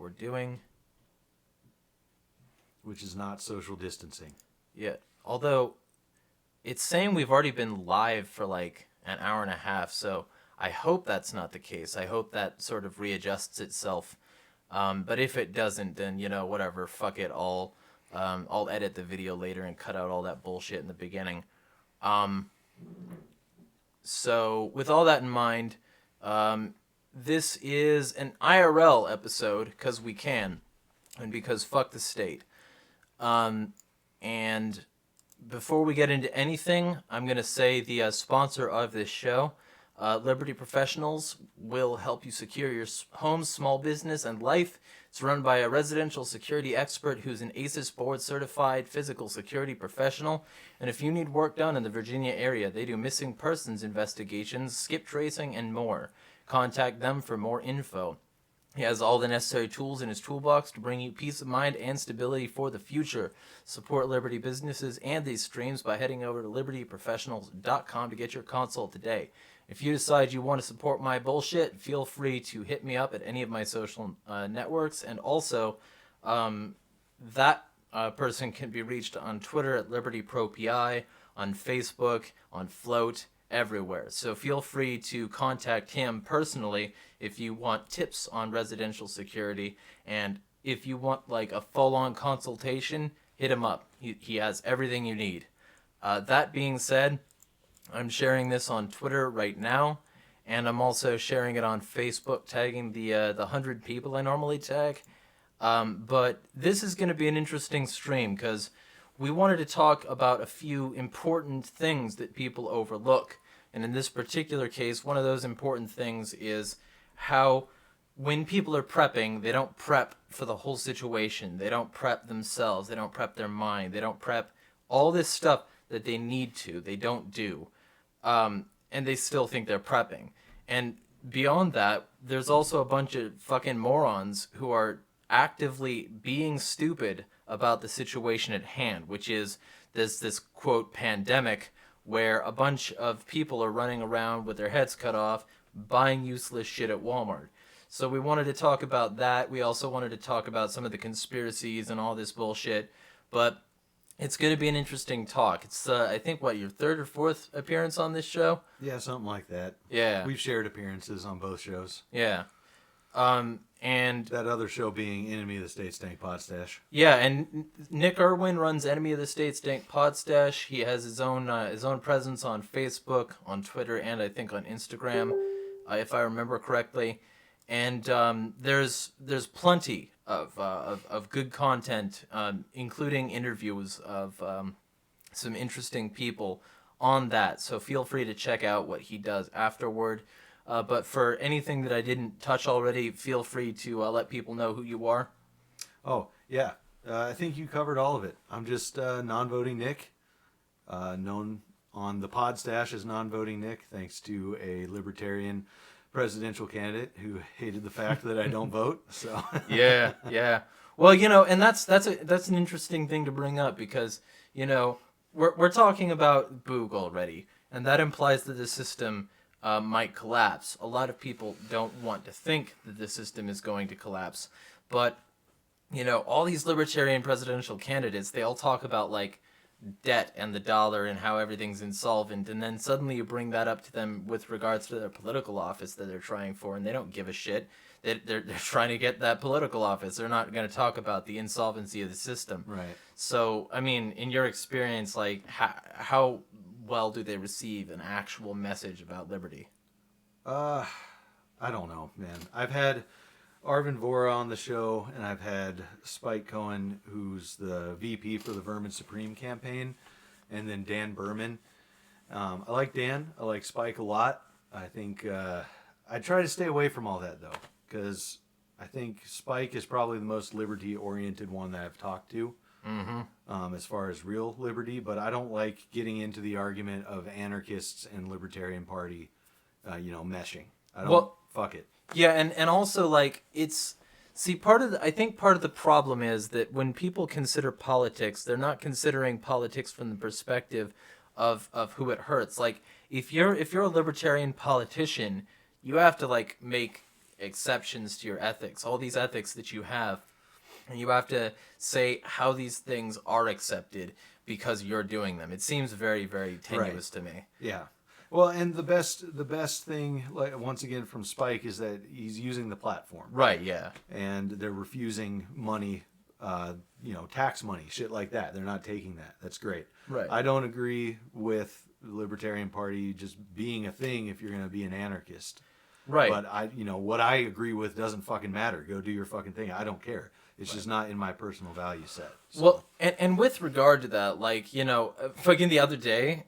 we're doing. Which is not social distancing. Yeah. Although, it's saying we've already been live for like an hour and a half, so I hope that's not the case. I hope that sort of readjusts itself. But if it doesn't, then, whatever, fuck it. I'll edit the video later and cut out all that bullshit in the beginning. So with all that in mind, this is an IRL episode, because we can, and because fuck the state. And before we get into anything, I'm going to say the sponsor of this show, Liberty Professionals, will help you secure your home, small business, and life. It's run by a residential security expert who's an ASIS board-certified physical security professional. And if you need work done in the Virginia area, they do missing persons investigations, skip tracing, and more. Contact them for more info. He has all the necessary tools in his toolbox to bring you peace of mind and stability for the future. Support Liberty businesses and these streams by heading over to libertyprofessionals.com to get your consult today. If you decide you want to support my bullshit, feel free to hit me up at any of my social networks. And also, that person can be reached on Twitter at LibertyProPI, on Facebook, on Float, everywhere. So feel free to contact him personally if you want tips on residential security. And if you want like a full-on consultation, hit him up. He has everything you need. That being said, I'm sharing this on Twitter right now, and I'm also sharing it on Facebook, tagging the 100 people I normally tag. But this is going to be an interesting stream because we wanted to talk about a few important things that people overlook. And in this particular case, one of those important things is how when people are prepping, they don't prep for the whole situation. They don't prep themselves. They don't prep their mind. They don't prep all this stuff that they need to. They don't do. And they still think they're prepping. And beyond that, there's also a bunch of fucking morons who are actively being stupid about the situation at hand, which is this quote pandemic where a bunch of people are running around with their heads cut off buying useless shit at Walmart. So we wanted to talk about that. We also wanted to talk about some of the conspiracies and all this bullshit. But it's going to be an interesting talk. It's, I think, your third or fourth appearance on this show? Yeah, something like that. Yeah. We've shared appearances on both shows. Yeah. And that other show being Enemy of the State Dank Podstash. Yeah, and Nick Irwin runs Enemy of the State Dank Podstash. He has his own presence on Facebook, on Twitter, and I think on Instagram, if I remember correctly. And there's plenty of good content, including interviews of some interesting people on that. So feel free to check out what he does afterward. But for anything that I didn't touch already, feel free to let people know who you are. Oh, yeah. I think you covered all of it. I'm just non-voting Nick, known on the Podstash as non-voting Nick, thanks to a libertarian presidential candidate who hated the fact that I don't vote. So yeah. Well, and that's an interesting thing to bring up because we're talking about Boog already, and that implies that the system might collapse. A lot of people don't want to think that the system is going to collapse, but all these libertarian presidential candidates, they all talk about like debt and the dollar and how everything's insolvent, and then suddenly you bring that up to them with regards to their political office that they're trying for, and they don't give a shit. They're trying to get that political office. They're not going to talk about the insolvency of the system. Right. So, I mean, in your experience, like, how well do they receive an actual message about liberty? I don't know, man. I've had Arvin Vora on the show, and I've had Spike Cohen, who's the VP for the Vermin Supreme campaign, and then Dan Berman. I like Dan. I like Spike a lot. I think I try to stay away from all that, though, because I think Spike is probably the most liberty-oriented one that I've talked to. Mm-hmm. As far as real liberty, but I don't like getting into the argument of anarchists and Libertarian Party, meshing. Fuck it. Yeah, and also like I think part of the problem is that when people consider politics, they're not considering politics from the perspective of who it hurts. Like if you're a libertarian politician, you have to like make exceptions to your ethics, all these ethics that you have, and you have to say how these things are accepted because you're doing them. It seems very, very tenuous to me. Yeah. Well, and the best thing, like once again from Spike, is that he's using the platform. Right, yeah. And they're refusing money, tax money, shit like that. They're not taking that. That's great. Right. I don't agree with the Libertarian Party just being a thing if you're going to be an anarchist. Right. But what I agree with doesn't fucking matter. Go do your fucking thing. I don't care. It's just not in my personal value set. So. Well, and with regard to that, like, fucking the other day,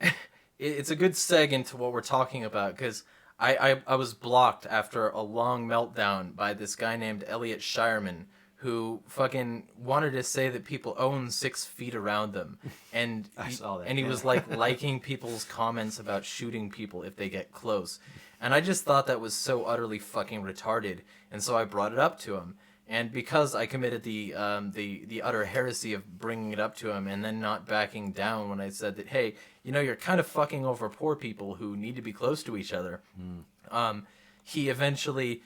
it's a good seg into what we're talking about, because I was blocked after a long meltdown by this guy named Elliot Shireman, who fucking wanted to say that people own 6 feet around them. And I saw that. And he was like liking people's comments about shooting people if they get close. And I just thought that was so utterly fucking retarded. And so I brought it up to him. And because I committed the utter heresy of bringing it up to him and then not backing down when I said that, hey, you're kind of fucking over poor people who need to be close to each other, he eventually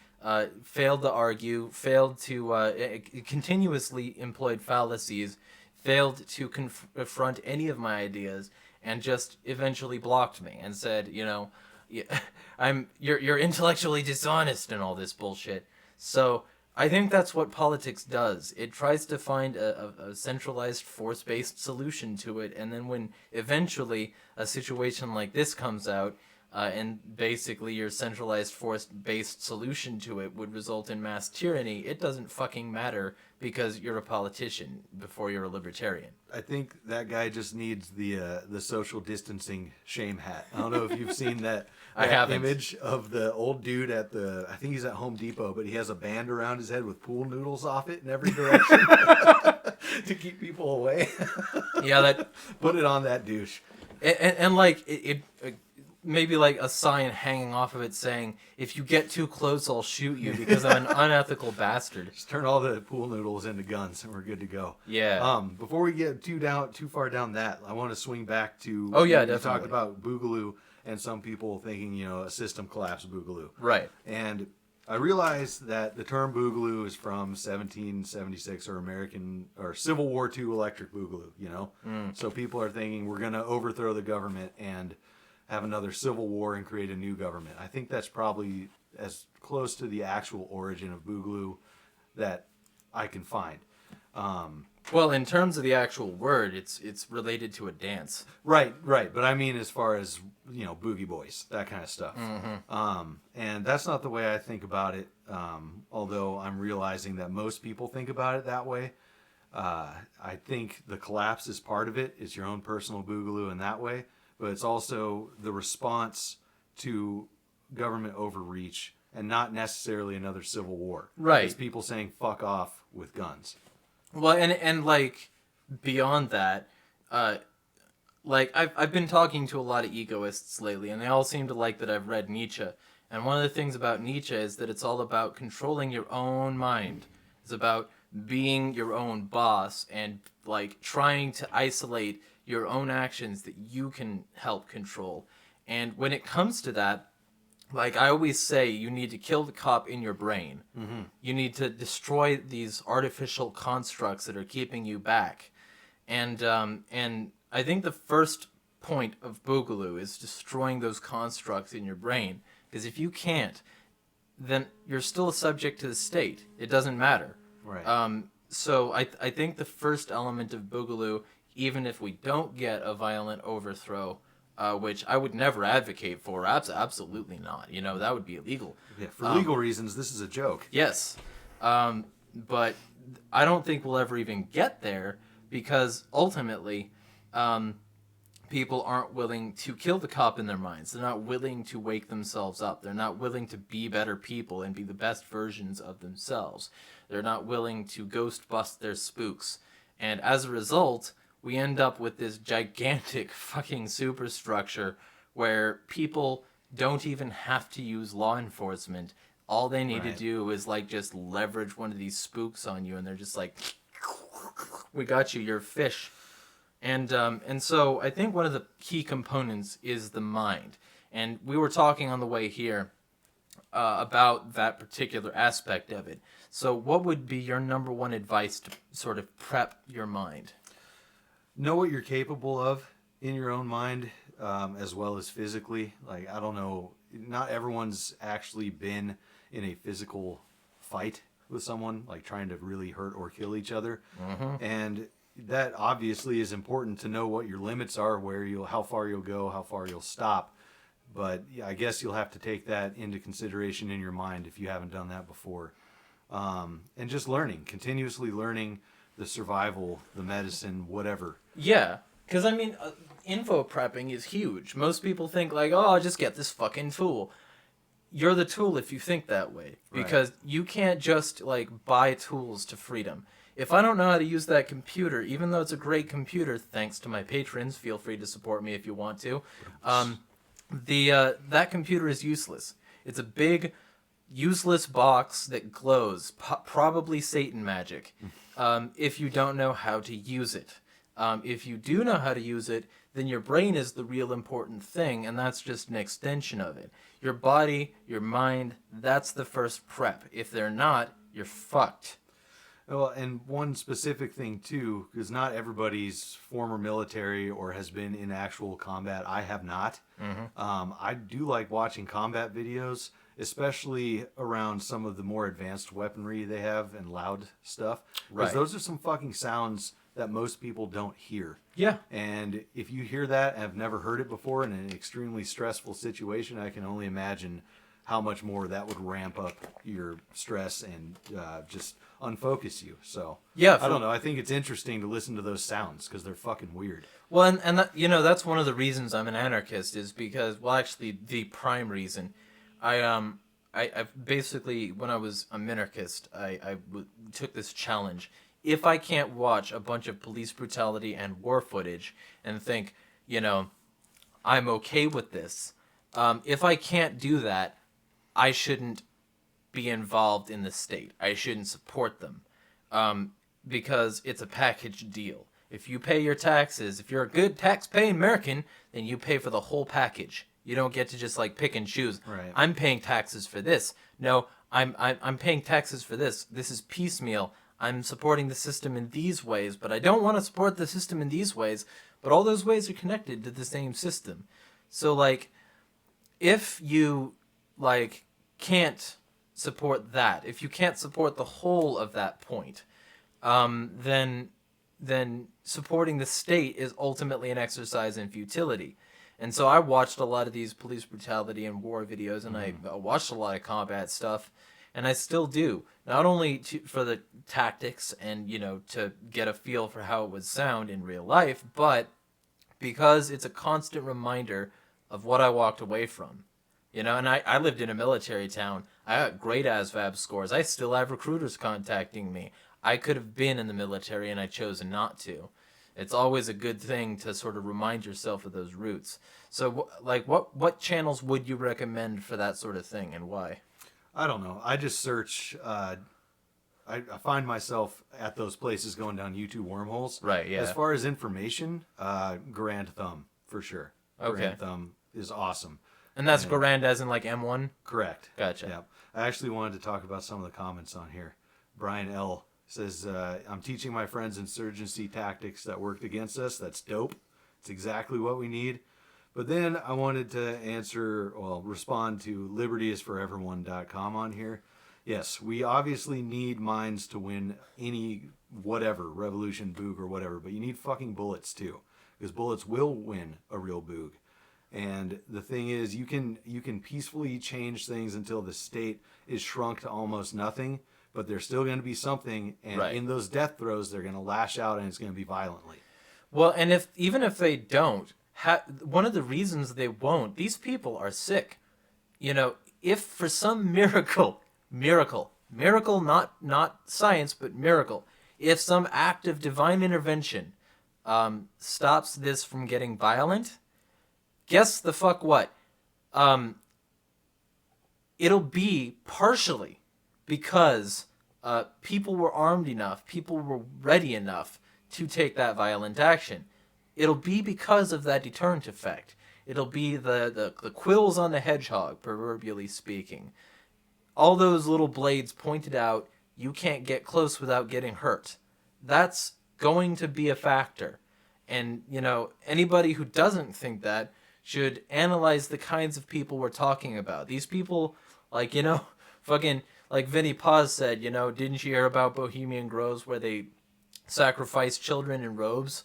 failed to argue, failed to continuously employed fallacies, failed to confront any of my ideas, and just eventually blocked me and said, you're intellectually dishonest and all this bullshit. So I think that's what politics does. It tries to find a centralized force-based solution to it, and then when eventually a situation like this comes out, and basically your centralized force-based solution to it would result in mass tyranny, it doesn't fucking matter because you're a politician before you're a libertarian. I think that guy just needs the social distancing shame hat. I don't know if you've seen that, I haven't. Image of the old dude I think he's at Home Depot, but he has a band around his head with pool noodles off it in every direction to keep people away. Yeah, that put it on that douche. And like it maybe like a sign hanging off of it saying, if you get too close, I'll shoot you because I'm an unethical bastard. Just turn all the pool noodles into guns and we're good to go. Yeah. Before we get too far down that, I want to swing back to... Oh, yeah, you definitely. talked about Boogaloo and some people thinking, a system collapse Boogaloo. Right. And I realized that the term Boogaloo is from 1776 or Civil War II electric Boogaloo, So people are thinking we're going to overthrow the government and have another civil war and create a new government. I think that's probably as close to the actual origin of Boogaloo that I can find. Well, in terms of the actual word, it's related to a dance. Right. But I mean, as far as Boogie Boys, that kind of stuff. Mm-hmm. And that's not the way I think about it. Although I'm realizing that most people think about it that way. I think the collapse is part of it. It's your own personal Boogaloo in that way. But it's also the response to government overreach and not necessarily another civil war. Right. It's people saying fuck off with guns. Well, and like beyond that, like I've been talking to a lot of egoists lately, and they all seem to like that I've read Nietzsche. And one of the things about Nietzsche is that it's all about controlling your own mind. It's about being your own boss and like trying to isolate your own actions that you can help control. And when it comes to that, like I always say, you need to kill the cop in your brain. Mm-hmm. You need to destroy these artificial constructs that are keeping you back. And I think the first point of Boogaloo is destroying those constructs in your brain. Because if you can't, then you're still subject to the state. It doesn't matter. Right. So I think the first element of Boogaloo, even if we don't get a violent overthrow, which I would never advocate for, absolutely not. That would be illegal. Yeah, for legal reasons, this is a joke. Yes. But I don't think we'll ever even get there because ultimately people aren't willing to kill the cop in their minds. They're not willing to wake themselves up. They're not willing to be better people and be the best versions of themselves. They're not willing to ghost bust their spooks. And as a result, we end up with this gigantic fucking superstructure where people don't even have to use law enforcement. All they need to do is like just leverage one of these spooks on you, and they're just like, "We got you, you're fish." And so I think one of the key components is the mind. And we were talking on the way here about that particular aspect of it. So what would be your number one advice to sort of prep your mind? Know what you're capable of in your own mind, as well as physically. Like, I don't know, not everyone's actually been in a physical fight with someone, like trying to really hurt or kill each other. And that obviously is important to know what your limits are, how far you'll go, how far you'll stop. But yeah, I guess you'll have to take that into consideration in your mind if you haven't done that before. And just continuously learning the survival, the medicine, whatever. Yeah, because I mean, info prepping is huge. Most people think like, oh, I'll just get this fucking tool. You're the tool if you think that way, because you can't just like buy tools to freedom. If I don't know how to use that computer, even though it's a great computer, thanks to my patrons, feel free to support me if you want to. That computer is useless. It's a big, useless box that glows, probably Satan magic. If you don't know how to use it. If you do know how to use it, then your brain is the real important thing, and that's just an extension of it. Your body, your mind, that's the first prep. If they're not, you're fucked. Well, and one specific thing too, because not everybody's former military or has been in actual combat. I have not. I do like watching combat videos, especially around some of the more advanced weaponry they have and loud stuff. Because those are some fucking sounds that most people don't hear. Yeah. And if you hear that and have never heard it before in an extremely stressful situation, I can only imagine how much more that would ramp up your stress and just unfocus you. So yeah, I don't know. I think it's interesting to listen to those sounds because they're fucking weird. Well, and that, that's one of the reasons I'm an anarchist is because, well, actually, the prime reason. I basically, when I was a minarchist, I took this challenge. If I can't watch a bunch of police brutality and war footage and think, I'm okay with this, if I can't do that, I shouldn't be involved in the state. I shouldn't support them, because it's a package deal. If you pay your taxes, if you're a good tax-paying American, then you pay for the whole package. You don't get to just like pick and choose. Right. I'm paying taxes for this. No, I'm paying taxes for this. This is piecemeal. I'm supporting the system in these ways, but I don't want to support the system in these ways. But all those ways are connected to the same system. So like, if you like can't support that, if you can't support the whole of that point, then supporting the state is ultimately an exercise in futility. And so I watched a lot of these police brutality and war videos, and I watched a lot of combat stuff, and I still do. Not only for the tactics and, to get a feel for how it would sound in real life, but because it's a constant reminder of what I walked away from. And I lived in a military town. I got great ASVAB scores. I still have recruiters contacting me. I could have been in the military, and I chose not to. It's always a good thing to sort of remind yourself of those roots. So, like, what channels would you recommend for that sort of thing, and why? I don't know. I just search. I find myself at those places going down YouTube wormholes. Right, yeah. As far as information, Garand Thumb, for sure. Okay. Garand Thumb is awesome. And that's Garand as in, like, M1? Correct. Gotcha. Yeah. I actually wanted to talk about some of the comments on here. Brian L. says, I'm teaching my friends insurgency tactics that worked against us. That's dope. It's exactly what we need. But then I wanted to respond to libertyisforeveryone.com on here. Yes, we obviously need minds to win any whatever, revolution, boog, or whatever, but you need fucking bullets too, because bullets will win a real boog. And the thing is, you can peacefully change things until the state is shrunk to almost nothing, but there's still going to be something, and in those death throes, they're going to lash out, and it's going to be violently. Well, and even if they don't, one of the reasons they won't, these people are sick. If for some miracle, not science, but miracle, if some act of divine intervention stops this from getting violent, guess the fuck what? It'll be partially because people were armed enough, people were ready enough to take that violent action. It'll be because of that deterrent effect. It'll be the quills on the hedgehog, proverbially speaking. all those little blades pointed out, you can't get close without getting hurt. That's going to be a factor. And, anybody who doesn't think that should analyze the kinds of people we're talking about. These people, fucking, like Vinnie Paz said, didn't you hear about Bohemian Groves where they sacrifice children in robes?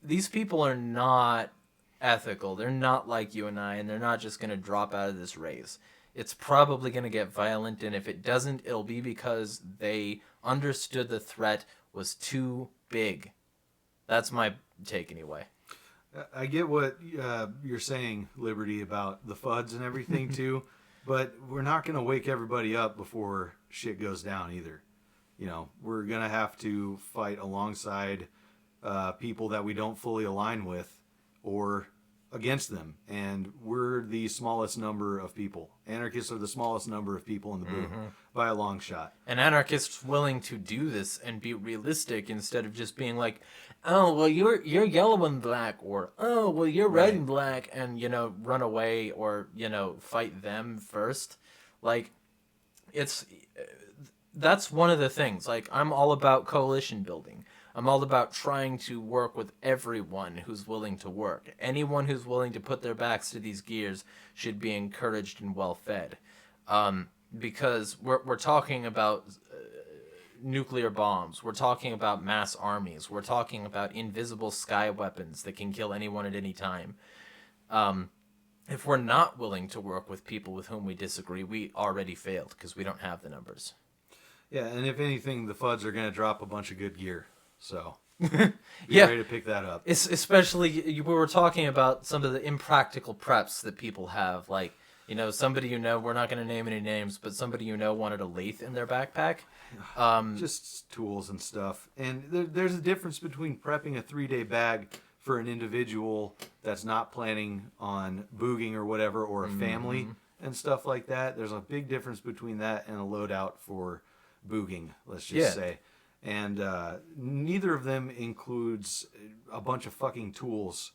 These people are not ethical. They're not like you and I, and they're not just going to drop out of this race. It's probably going to get violent, and if it doesn't, it'll be because they understood the threat was too big. That's my take anyway. I get what you're saying, Liberty, about the FUDs and everything too, but we're not going to wake everybody up before shit goes down either. We're going to have to fight alongside people that we don't fully align with or against them. And we're the smallest number of people. Anarchists are the smallest number of people in the booth by a long shot. And anarchists willing to do this and be realistic instead of just being like, oh, well, you're yellow and black, or, oh, well, you're red and black, and, run away or, fight them first. Like, that's one of the things. Like, I'm all about coalition building. I'm all about trying to work with everyone who's willing to work. Anyone who's willing to put their backs to these gears should be encouraged and well fed. Because we're talking about nuclear bombs. We're talking about mass armies. We're talking about invisible sky weapons that can kill anyone at any time. If we're not willing to work with people with whom we disagree, we already failed because we don't have the numbers. Yeah, and if anything, the FUDs are going to drop a bunch of good gear. So, be ready to pick that up. It's especially, we were talking about some of the impractical preps that people have. Like, somebody we're not going to name any names, but somebody wanted a lathe in their backpack. Just tools and stuff. And there's a difference between prepping a 3-day bag for an individual that's not planning on booging or whatever, or a family and stuff like that. There's a big difference between that and a loadout for booging, let's just say. And neither of them includes a bunch of fucking tools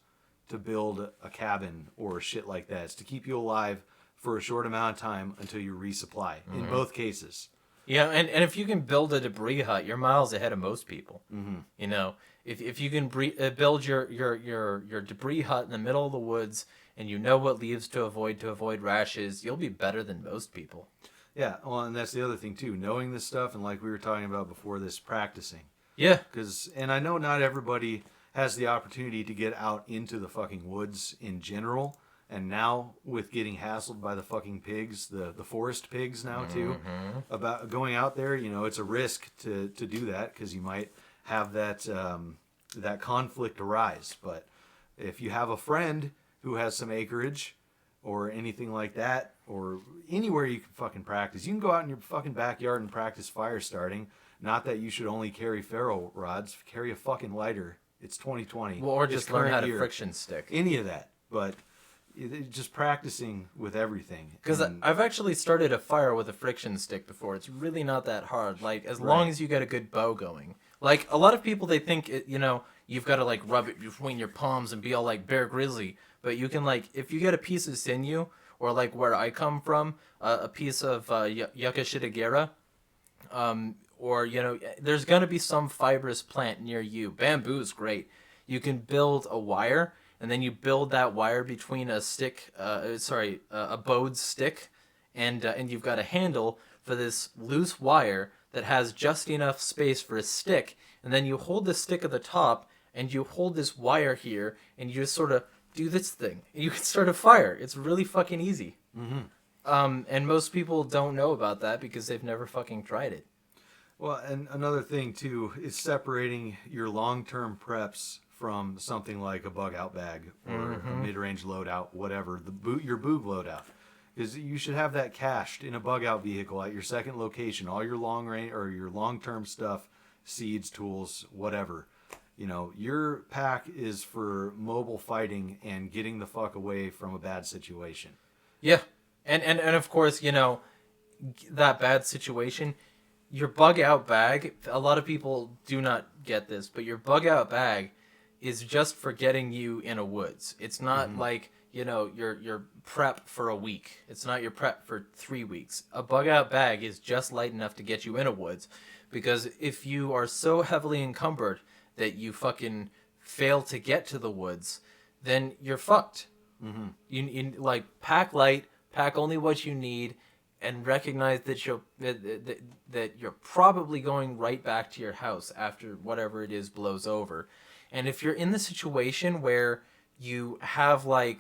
to build a cabin or shit like that. It's to keep you alive for a short amount of time until you resupply, in both cases. Yeah, and if you can build a debris hut, you're miles ahead of most people. If you can build your debris hut in the middle of the woods and you know what leaves to avoid rashes, you'll be better than most people. Yeah, well, and that's the other thing, too. Knowing this stuff, and like we were talking about before this, practicing. Yeah. And I know not everybody has the opportunity to get out into the fucking woods in general. And now, with getting hassled by the fucking pigs, the forest pigs now, too, about going out there, it's a risk to do that, because you might have that conflict arise. But if you have a friend who has some acreage or anything like that, or anywhere you can fucking practice. You can go out in your fucking backyard and practice fire starting. Not that you should only carry ferro rods. Carry a fucking lighter. It's 2020. Well, or just learn how to friction stick. Any of that. But just practicing with everything. Because I've actually started a fire with a friction stick before. It's really not that hard. Like, as long as you get a good bow going. Like, a lot of people, they think, you've got to, like, rub it between your palms and be all, like, Bear Grizzly. But you can, like, if you get a piece of sinew, or like where I come from, a piece of yucca shitagera, or, there's going to be some fibrous plant near you. Bamboo is great. You can build a wire, and then you build that wire between a stick, a bowed stick, and you've got a handle for this loose wire that has just enough space for a stick, and then you hold the stick at the top, and you hold this wire here, and you just sort of do this thing. You can start a fire. It's really fucking easy. And most people don't know about that because they've never fucking tried it. Well, and another thing, too, is separating your long-term preps from something like a bug-out bag or a mid-range loadout, whatever, your boog loadout. Because you should have that cached in a bug-out vehicle at your second location, all your long-range or your long-term stuff, seeds, tools, whatever. Your pack is for mobile fighting and getting the fuck away from a bad situation. Yeah. And of course, that bad situation, your bug out bag, a lot of people do not get this, but your bug out bag is just for getting you in a woods. It's not like your prep for a week. It's not your prep for 3 weeks. A bug out bag is just light enough to get you in a woods, because if you are so heavily encumbered that you fucking fail to get to the woods, then you're fucked. Mm-hmm. You like pack light, pack only what you need, and recognize that you're probably going right back to your house after whatever it is blows over. And if you're in the situation where you have a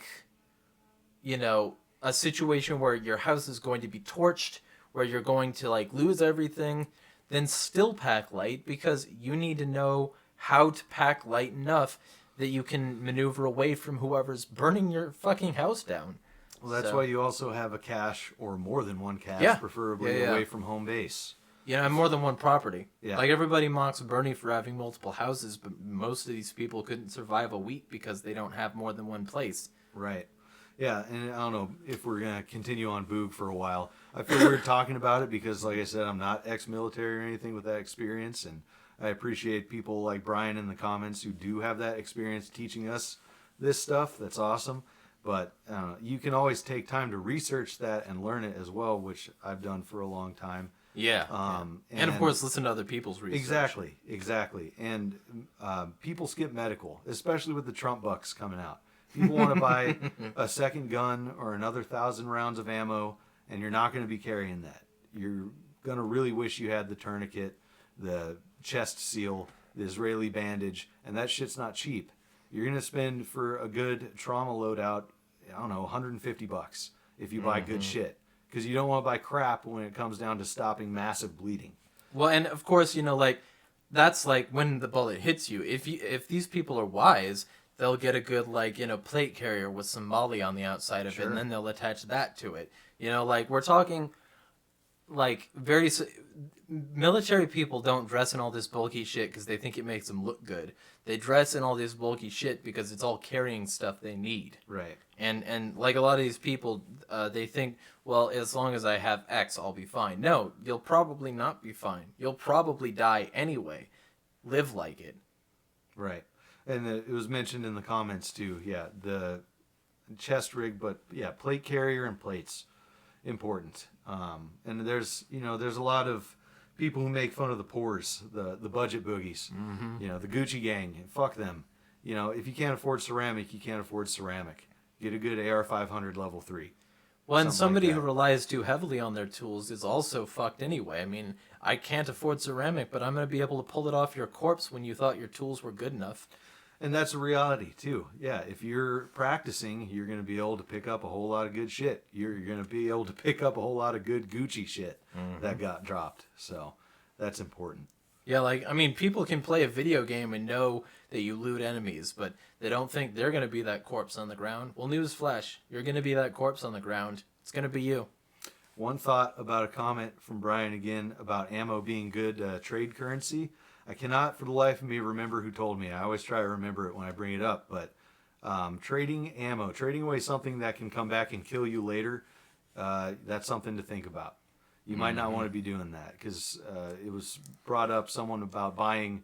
situation where your house is going to be torched, where you're going to lose everything, then still pack light, because you need to know how to pack light enough that you can maneuver away from whoever's burning your fucking house down. Well, that's why you also have a cache, or more than one cache, preferably away from home base. Yeah, and more than one property. Yeah. Like, everybody mocks Bernie for having multiple houses, but most of these people couldn't survive a week because they don't have more than one place. Right. Yeah, and I don't know if we're going to continue on Boog for a while. I feel weird talking about it because, like I said, I'm not ex-military or anything with that experience, and I appreciate people like Brian in the comments who do have that experience teaching us this stuff. That's awesome. But you can always take time to research that and learn it as well, which I've done for a long time. Yeah. And of course, listen to other people's research. Exactly. And people skip medical, especially with the Trump bucks coming out. People want to buy a second gun or another 1,000 rounds of ammo, and you're not going to be carrying that. You're going to really wish you had the tourniquet, the chest seal, the Israeli bandage, and that shit's not cheap. You're going to spend for a good trauma loadout, I don't know, $150 if you buy good shit. Because you don't want to buy crap when it comes down to stopping massive bleeding. Well, and of course, that's when the bullet hits you. If these people are wise, they'll get a good plate carrier with some molly on the outside of it, and then they'll attach that to it. We're talking military people don't dress in all this bulky shit because they think it makes them look good. They dress in all this bulky shit because it's all carrying stuff they need. Right. And like a lot of these people, they think, well, as long as I have X, I'll be fine. No, you'll probably not be fine. You'll probably die anyway. Live like it. Right. And it was mentioned in the comments too. Yeah, the chest rig, but yeah, plate carrier and plates, important. And there's a lot of people who make fun of the poors, the budget boogies, the Gucci gang. Fuck them. If you can't afford ceramic, you can't afford ceramic. Get a good AR-500 level 3. Well, and somebody who relies too heavily on their tools is also fucked anyway. I mean, I can't afford ceramic, but I'm going to be able to pull it off your corpse when you thought your tools were good enough. And that's a reality, too. Yeah, if you're practicing, you're going to be able to pick up a whole lot of good shit. You're going to be able to pick up a whole lot of good Gucci shit that got dropped. So that's important. Yeah, people can play a video game and know that you loot enemies, but they don't think they're going to be that corpse on the ground. Well, newsflash, you're going to be that corpse on the ground. It's going to be you. One thought about a comment from Brian again about ammo being good trade currency. I cannot for the life of me remember who told me. I always try to remember it when I bring it up, but trading ammo, trading away something that can come back and kill you later, that's something to think about. You might not want to be doing that because it was brought up someone about buying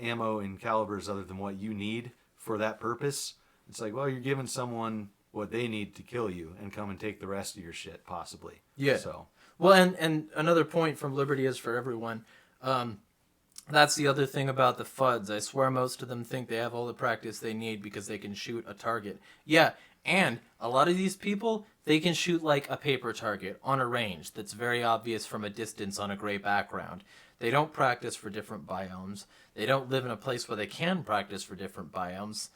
ammo in calibers other than what you need for that purpose. It's like, well, you're giving someone what they need to kill you and come and take the rest of your shit, possibly. Yeah. So. Well, and another point from Liberty is for everyone. That's the other thing about the FUDs. I swear most of them think they have all the practice they need because they can shoot a target. Yeah, and a lot of these people, they can shoot a paper target on a range that's very obvious from a distance on a gray background. They don't practice for different biomes. They don't live in a place where they can practice for different biomes.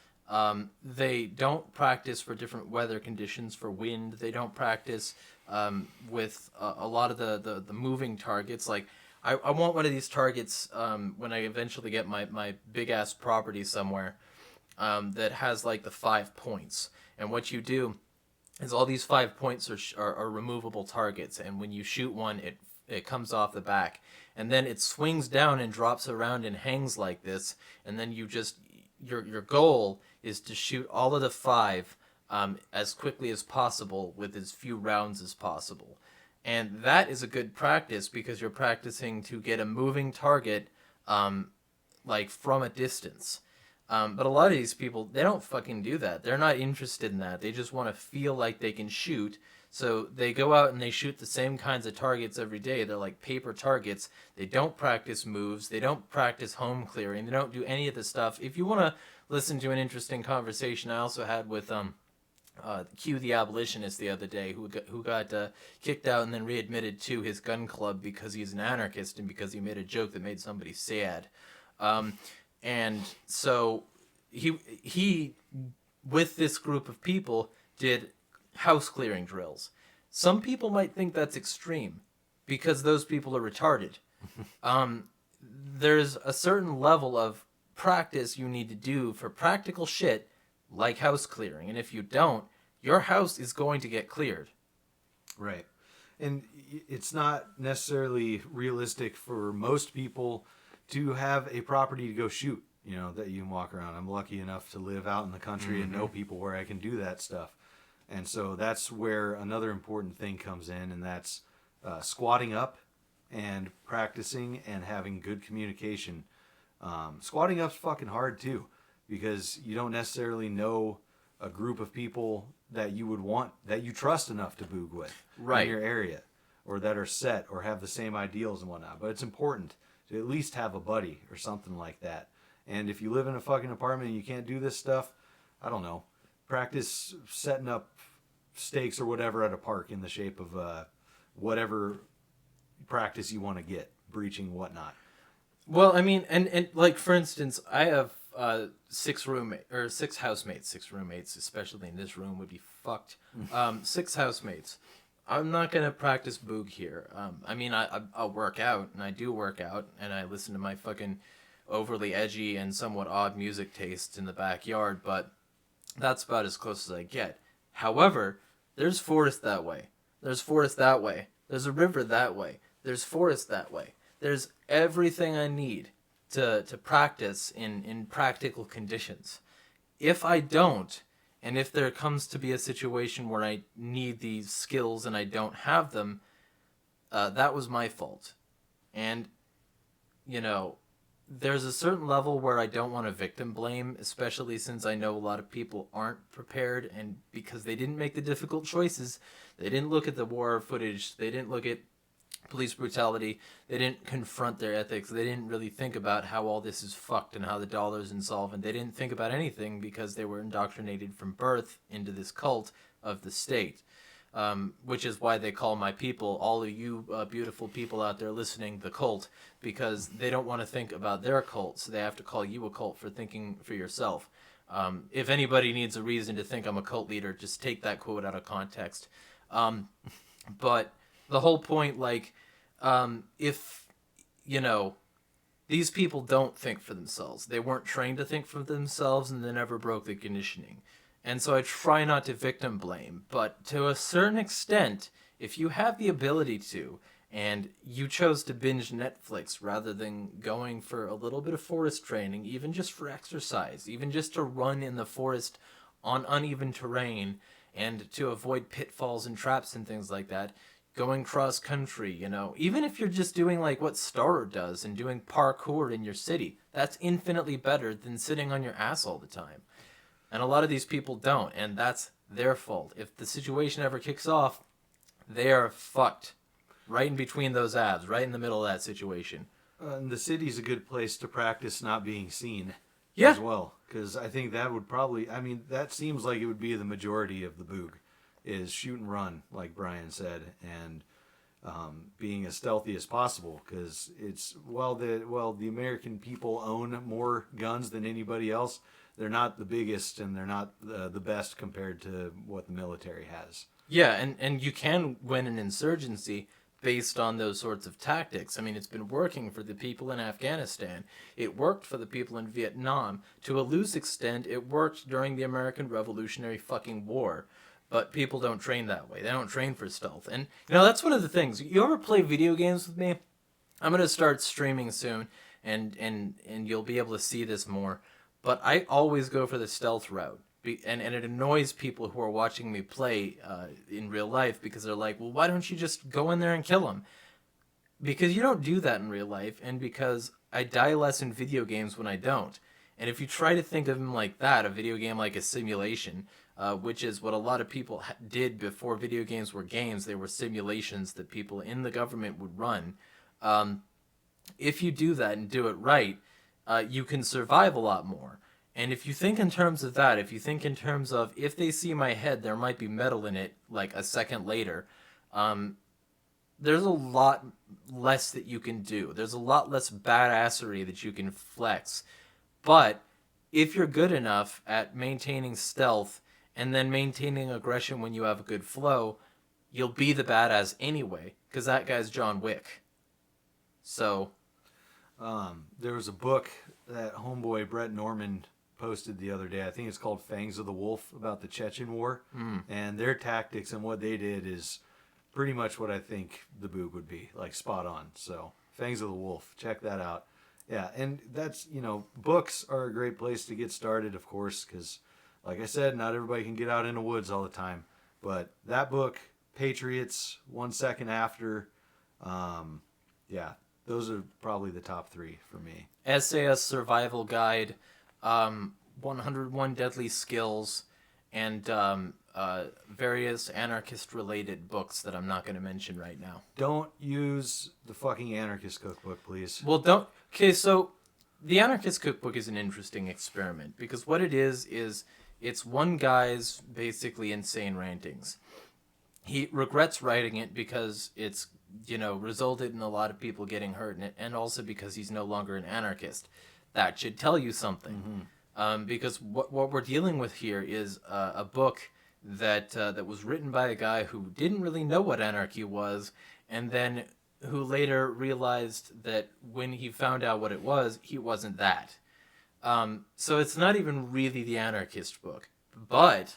They don't practice for different weather conditions, for wind. They don't practice with a lot of the moving targets. I want one of these targets when I eventually get my big-ass property somewhere that has the 5 points. And what you do is all these 5 points are removable targets. And when you shoot one, it comes off the back. And then it swings down and drops around and hangs like this. And then your goal is to shoot all of the 5 as quickly as possible with as few rounds as possible. And that is a good practice because you're practicing to get a moving target from a distance. But a lot of these people, they don't fucking do that. They're not interested in that. They just want to feel like they can shoot. So they go out and they shoot the same kinds of targets every day. They're like paper targets. They don't practice moves. They don't practice home clearing. They don't do any of the stuff. If you want to listen to an interesting conversation I also had with Q the abolitionist the other day, who got kicked out and then readmitted to his gun club because he's an anarchist and because he made a joke that made somebody sad. And so he with this group of people did house clearing drills. Some people might think that's extreme because those people are retarded. There's a certain level of practice you need to do for practical shit like house clearing, and if you don't, your house is going to get cleared. Right. And it's not necessarily realistic for most people to have a property to go shoot, that you can walk around. I'm lucky enough to live out in the country and know people where I can do that stuff. And so that's where another important thing comes in, and that's squatting up and practicing and having good communication. Squatting up's fucking hard too, because you don't necessarily know a group of people that you would want, that you trust enough to boog with in your area, or that are set or have the same ideals and whatnot. But it's important to at least have a buddy or something like that. And if you live in a fucking apartment and you can't do this stuff, I don't know, practice setting up stakes or whatever at a park in the shape of whatever practice you want to get, breaching, whatnot. Well, I mean, and like for instance, I have 6 housemates. 6 roommates, especially in this room, would be fucked. 6 housemates. I'm not gonna practice boog here. I mean, I'll work out, and I do work out, and I listen to my fucking overly edgy and somewhat odd music tastes in the backyard, but that's about as close as I get. However, there's forest that way. There's forest that way. There's a river that way. There's forest that way. There's everything I need to practice in practical conditions. If I don't, and if there comes to be a situation where I need these skills and I don't have them, that was my fault. And, there's a certain level where I don't want to victim blame, especially since I know a lot of people aren't prepared, and because they didn't make the difficult choices. They didn't look at the war footage. They didn't look at police brutality. They didn't confront their ethics. They didn't really think about how all this is fucked and how the dollar's insolvent. They didn't think about anything because they were indoctrinated from birth into this cult of the state. Which is why they call my people, all of you beautiful people out there listening, the cult, because they don't want to think about their cult, so they have to call you a cult for thinking for yourself. If anybody needs a reason to think I'm a cult leader, just take that quote out of context. But the whole point, if, these people don't think for themselves. They weren't trained to think for themselves, and they never broke the conditioning. And so I try not to victim blame, but to a certain extent, if you have the ability to, and you chose to binge Netflix rather than going for a little bit of forest training, even just for exercise, even just to run in the forest on uneven terrain, and to avoid pitfalls and traps and things like that, going cross country, even if you're just doing like what Starrer does and doing parkour in your city, that's infinitely better than sitting on your ass all the time. And a lot of these people don't, and that's their fault. If the situation ever kicks off, they are fucked. Right in between those abs, right in the middle of that situation. And the city's a good place to practice not being seen as well. Because I think that would probably, that seems like it would be the majority of the boog, is shoot and run, like Brian said, and being as stealthy as possible. Because it's, the American people own more guns than anybody else. They're not the biggest, and they're not the best compared to what the military has. Yeah, and you can win an insurgency based on those sorts of tactics. It's been working for the people in Afghanistan. It worked for the people in Vietnam. To a loose extent, it worked during the American Revolutionary fucking War. But people don't train that way. They don't train for stealth. And, that's one of the things. You ever play video games with me? I'm going to start streaming soon, and you'll be able to see this more. But I always go for the stealth route. And it annoys people who are watching me play in real life because they're like, well, why don't you just go in there and kill him? Because you don't do that in real life, and because I die less in video games when I don't. And if you try to think of them like that, a video game like a simulation, which is what a lot of people did before video games were games, they were simulations that people in the government would run. If you do that and do it right, you can survive a lot more. And if you think in terms of that, if you think in terms of if they see my head, there might be metal in it like a second later, there's a lot less that you can do. There's a lot less badassery that you can flex. But if you're good enough at maintaining stealth and then maintaining aggression when you have a good flow, you'll be the badass anyway, because that guy's John Wick. So... there was a book that homeboy Brett Norman posted the other day. I think it's called Fangs of the Wolf, about the Chechen War. And their tactics and what they did is pretty much what I think the Boog would be, like spot on. So Fangs of the Wolf, check that out. Yeah, and that's, books are a great place to get started, of course, because like I said, not everybody can get out in the woods all the time. But that book, Patriots, 1 Second After, yeah, those are probably the top three for me. SAS Survival Guide, 101 Deadly Skills, and various anarchist-related books that I'm not going to mention right now. Don't use the fucking anarchist cookbook, please. Well, don't... Okay, so the anarchist cookbook is an interesting experiment, because what it is it's one guy's basically insane rantings. He regrets writing it because it's, resulted in a lot of people getting hurt in it, and also because he's no longer an anarchist. That should tell you something. Because what we're dealing with here is a book that was written by a guy who didn't really know what anarchy was, and then who later realized that when he found out what it was, he wasn't that. So it's not even really the anarchist book, but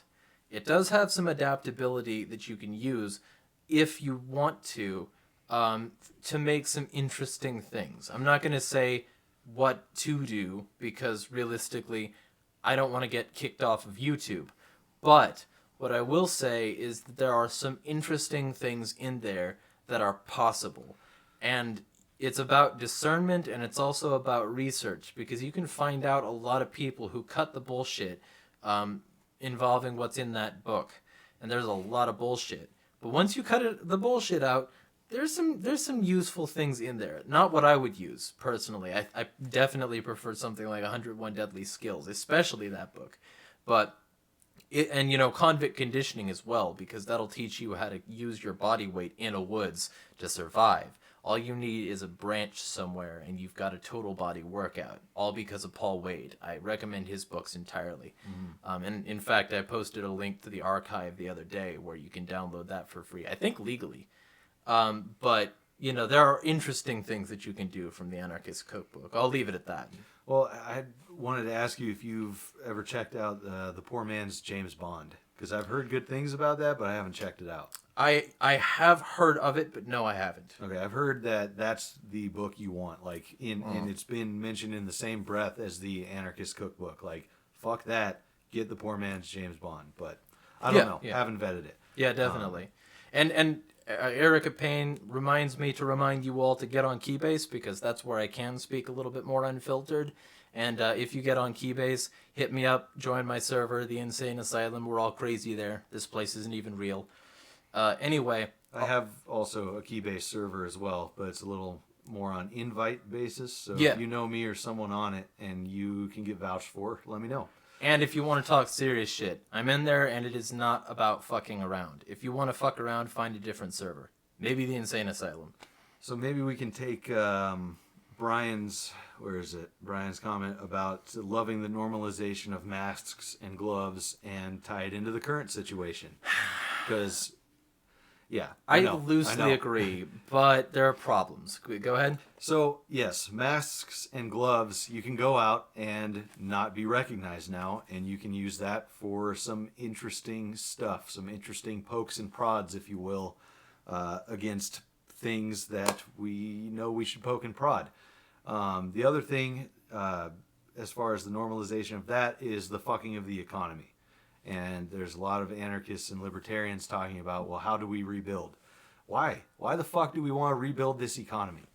it does have some adaptability that you can use if you want to make some interesting things. I'm not going to say what to do, because realistically, I don't want to get kicked off of YouTube. But what I will say is that there are some interesting things in there that are possible. And it's about discernment, and it's also about research, because you can find out a lot of people who cut the bullshit involving what's in that book. And there's a lot of bullshit. But once you cut the bullshit out, there's some useful things in there. Not what I would use, personally. I definitely prefer something like 101 Deadly Skills, especially that book. But, convict conditioning as well, because that'll teach you how to use your body weight in a woods to survive. All you need is a branch somewhere, and you've got a total body workout, all because of Paul Wade. I recommend his books entirely. And in fact, I posted a link to the archive the other day where you can download that for free, I think legally. But, there are interesting things that you can do from the Anarchist Cookbook. I'll leave it at that. Well, I wanted to ask you if you've ever checked out The Poor Man's James Bond, because I've heard good things about that, but I haven't checked it out. I have heard of it, but no, I haven't. Okay, I've heard that that's the book you want, and it's been mentioned in the same breath as the Anarchist Cookbook. Like, fuck that, get The Poor Man's James Bond. But I don't know, haven't vetted it. Yeah, definitely. And Erica Payne reminds me to remind you all to get on Keybase, because that's where I can speak a little bit more unfiltered. And if you get on Keybase, hit me up, join my server, The Insane Asylum. We're all crazy there. This place isn't even real. Anyway. I have also a Keybase server as well, but it's a little more on invite basis. So yeah. If you know me or someone on it and you can get vouched for, let me know. And if you want to talk serious shit, I'm in there, and it is not about fucking around. If you want to fuck around, find a different server. Maybe the Insane Asylum. So maybe we can take Brian's comment about loving the normalization of masks and gloves and tie it into the current situation. Because, yeah. I loosely agree, but there are problems. Go ahead. So, yes, masks and gloves, you can go out and not be recognized now, and you can use that for some interesting stuff, some interesting pokes and prods, if you will, against things that we know we should poke and prod. The other thing, as far as the normalization of that, is the fucking of the economy. And there's a lot of anarchists and libertarians talking about, well, how do we rebuild? Why? Why the fuck do we want to rebuild this economy?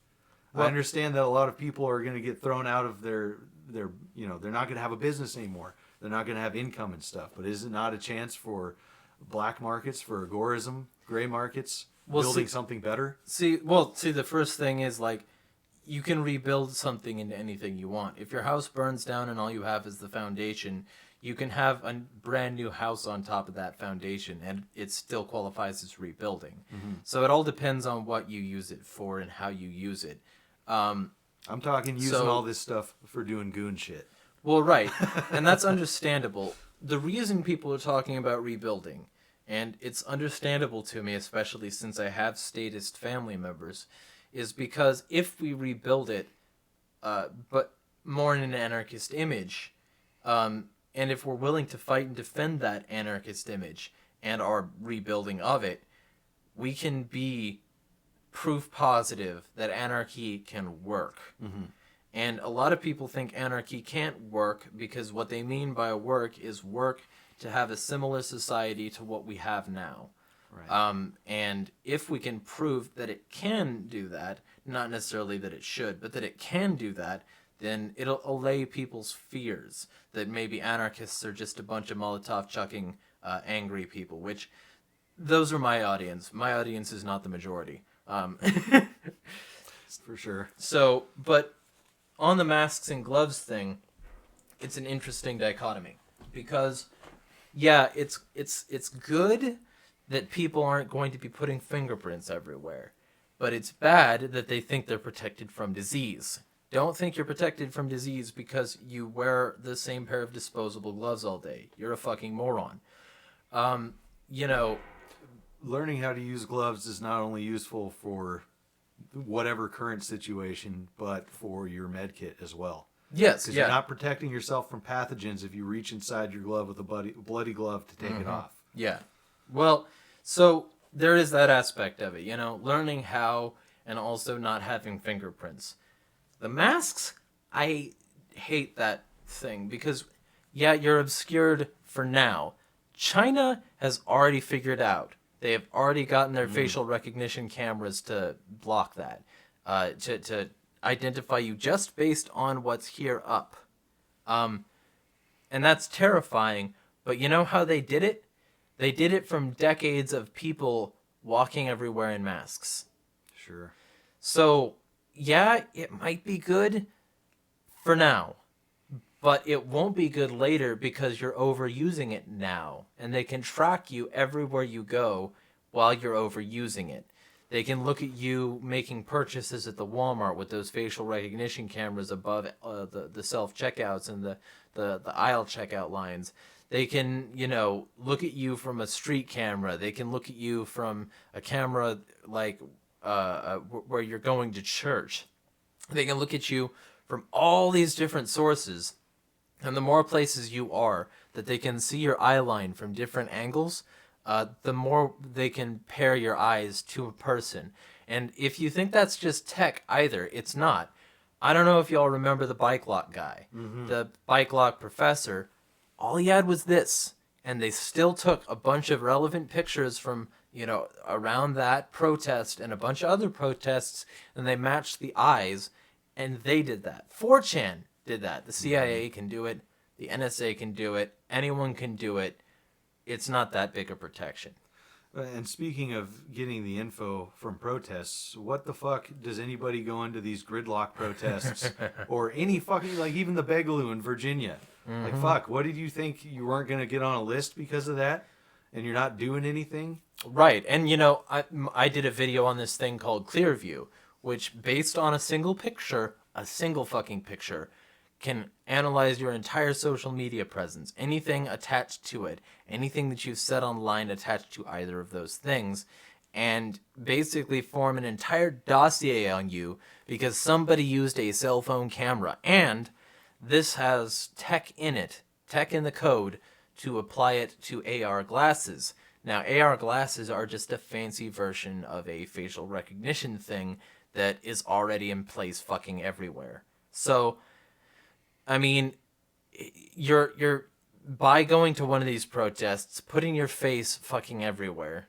Well, I understand that a lot of people are going to get thrown out of their they're not going to have a business anymore. They're not going to have income and stuff. But is it not a chance for black markets, for agorism, gray markets, building something better? See, the first thing is like, you can rebuild something into anything you want. If your house burns down and all you have is the foundation, you can have a brand new house on top of that foundation, and it still qualifies as rebuilding. Mm-hmm. So it all depends on what you use it for and how you use it. I'm talking using all this stuff for doing goon shit. Well, right. And that's understandable. The reason people are talking about rebuilding, and it's understandable to me, especially since I have statist family members, is because if we rebuild it, but more in an anarchist image, and if we're willing to fight and defend that anarchist image and our rebuilding of it, we can be proof positive that anarchy can work. Mm-hmm. And a lot of people think anarchy can't work because what they mean by work is work to have a similar society to what we have now. Right. And if we can prove that it can do that, not necessarily that it should, but that it can do that, then it'll allay people's fears that maybe anarchists are just a bunch of Molotov chucking angry people, which those are my audience. My audience is not the majority. For sure. So, but on the masks and gloves thing, it's an interesting dichotomy because, yeah, it's good that people aren't going to be putting fingerprints everywhere, but it's bad that they think they're protected from disease. Don't think you're protected from disease because you wear the same pair of disposable gloves all day. You're a fucking moron. Learning how to use gloves is not only useful for whatever current situation, but for your med kit as well. Yes, because you're not protecting yourself from pathogens if you reach inside your glove with a bloody glove to take it off. Yeah. Well, so there is that aspect of it, learning how and also not having fingerprints. The masks, I hate that thing because, yeah, you're obscured for now. China has already figured out. They have already gotten their facial recognition cameras to block that, to identify you just based on what's here up. And that's terrifying, but you know how they did it? They did it from decades of people walking everywhere in masks. Sure. So, yeah, it might be good for now, but it won't be good later because you're overusing it now, and they can track you everywhere you go while you're overusing it. They can look at you making purchases at the Walmart with those facial recognition cameras above the self-checkouts and the aisle checkout lines. They can, look at you from a street camera. They can look at you from a camera like where you're going to church. They can look at you from all these different sources. And the more places you are that they can see your eye line from different angles, the more they can pair your eyes to a person. And if you think that's just tech, either, it's not. I don't know if y'all remember the bike lock guy. Mm-hmm. The bike lock professor, all he had was this. And they still took a bunch of relevant pictures from, around that protest and a bunch of other protests, and they matched the eyes, and they did that. 4chan did that. The CIA can do it. The NSA can do it. Anyone can do it. It's not that big a protection. And speaking of getting the info from protests, what the fuck does anybody go into these gridlock protests or any fucking, like even the Begaloo in Virginia? Mm-hmm. Like, fuck, what did you think you weren't going to get on a list because of that? And you're not doing anything? Right. And, I did a video on this thing called Clearview, which based on a single fucking picture, can analyze your entire social media presence, anything attached to it, anything that you've said online attached to either of those things, and basically form an entire dossier on you because somebody used a cell phone camera. And this has tech in it, tech in the code, to apply it to AR glasses. Now, AR glasses are just a fancy version of a facial recognition thing that is already in place fucking everywhere. So, I mean, you're by going to one of these protests, putting your face fucking everywhere,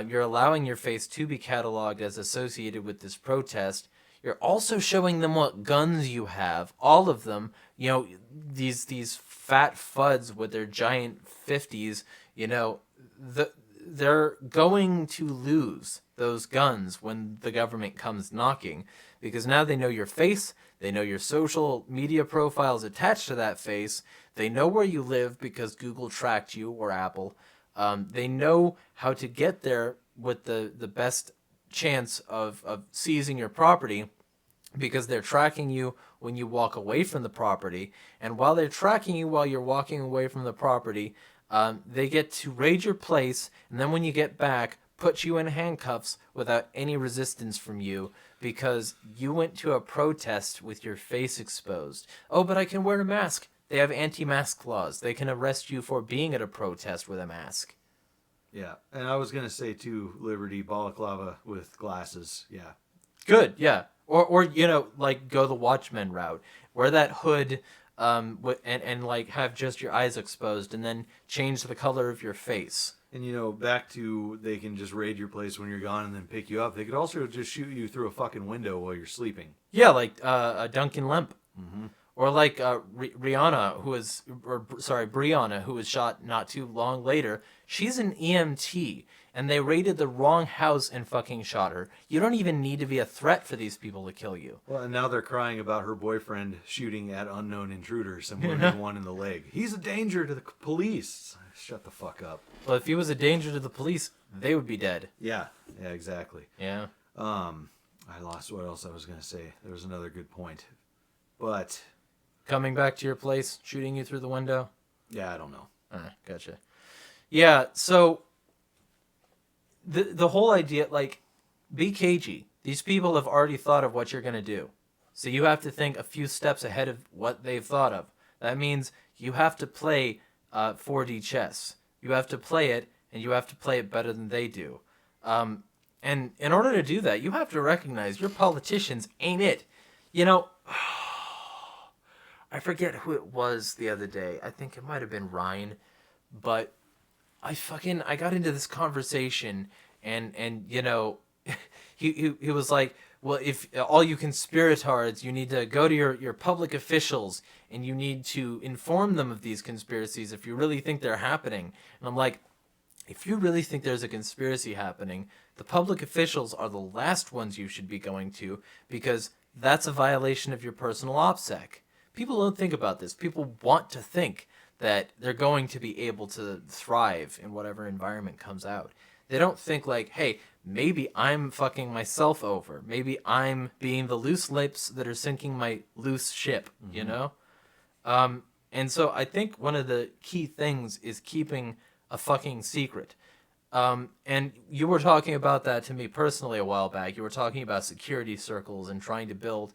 you're allowing your face to be cataloged as associated with this protest. you're also showing them what guns you have. All of them, these fat fuds with their giant 50s, they're going to lose those guns when the government comes knocking, because now they know your face, they know your social media profiles attached to that face, they know where you live because Google tracked you, or Apple. They know how to get there with the best chance of seizing your property, because they're tracking you when you walk away from the property. And while they're tracking you while you're walking away from the property, they get to raid your place, and then when you get back, put you in handcuffs without any resistance from you, because you went to a protest with your face exposed. Oh, but I can wear a mask. They have anti-mask laws. They can arrest you for being at a protest with a mask. Yeah, and I was going to say, too, Liberty, balaclava with glasses. Yeah. Good, yeah. Or like, go the Watchmen route. Wear that hood and like, have just your eyes exposed, and then change the color of your face. And, back to, they can just raid your place when you're gone and then pick you up. They could also just shoot you through a fucking window while you're sleeping. Yeah, like a Duncan Lemp. Mm-hmm. Or like Brianna, who was shot not too long later. She's an EMT, and they raided the wrong house and fucking shot her. You don't even need to be a threat for these people to kill you. Well, and now they're crying about her boyfriend shooting at unknown intruders and wounding one in the leg. He's a danger to the police. Shut the fuck up. Well, if he was a danger to the police, they would be dead. Yeah, exactly. Yeah. I lost what else I was going to say. There was another good point. But... coming back to your place, shooting you through the window? Yeah, I don't know. Gotcha. Yeah, so the whole idea, like, be cagey. These people have already thought of what you're going to do. So you have to think a few steps ahead of what they've thought of. That means you have to play 4D chess. You have to play it, and you have to play it better than they do. And in order to do that, you have to recognize your politicians ain't it. I forget who it was the other day. I think it might have been Ryan, but I got into this conversation, and he was like, well, if all you conspiratards, you need to go to your public officials and you need to inform them of these conspiracies if you really think they're happening. And I'm like, if you really think there's a conspiracy happening, the public officials are the last ones you should be going to, because that's a violation of your personal OPSEC. People don't think about this. People want to think that they're going to be able to thrive in whatever environment comes out. They don't think like, hey, maybe I'm fucking myself over. Maybe I'm being the loose lips that are sinking my loose ship, And so I think one of the key things is keeping a fucking secret. And you were talking about that to me personally a while back. You were talking about security circles and trying to build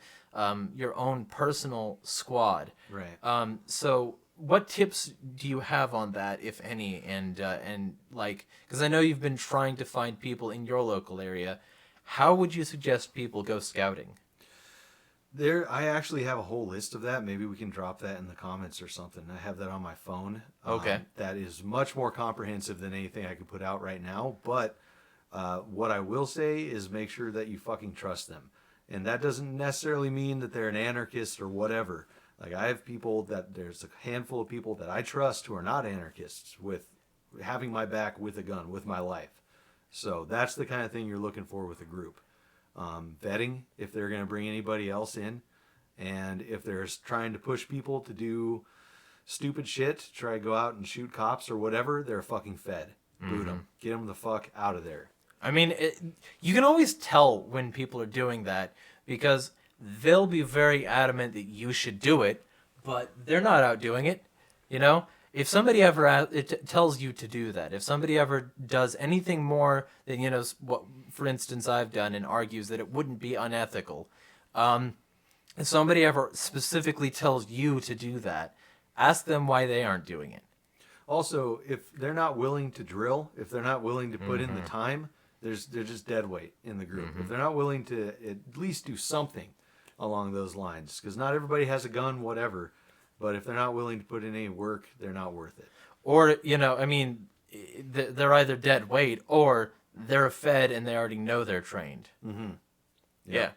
your own personal squad. Right. So what tips do you have on that, if any? And like, because I know you've been trying to find people in your local area. How would you suggest people go scouting? I actually have a whole list of that. Maybe we can drop that in the comments or something. I have that on my phone. Okay. That is much more comprehensive than anything I could put out right now. But what I will say is make sure that you fucking trust them. And that doesn't necessarily mean that they're an anarchist or whatever. Like, I have there's a handful of people that I trust who are not anarchists, with having my back with a gun, with my life. So that's the kind of thing you're looking for with a group. Vetting, if they're going to bring anybody else in, and if they're trying to push people to do stupid shit, try to go out and shoot cops or whatever, they're fucking fed. Boot them. Get them the fuck out of there. I mean, you can always tell when people are doing that, because they'll be very adamant that you should do it, but they're not out doing it. If somebody ever tells you to do that, if somebody ever does anything more than, what, for instance, I've done, and argues that it wouldn't be unethical, if somebody ever specifically tells you to do that, ask them why they aren't doing it. Also, if they're not willing to drill, if they're not willing to put in the time, they're just dead weight in the group. If they're not willing to at least do something along those lines, because not everybody has a gun, whatever. But if they're not willing to put in any work, they're not worth it. Or, they're either dead weight, or they're fed and they already know they're trained. Mm-hmm. Yeah.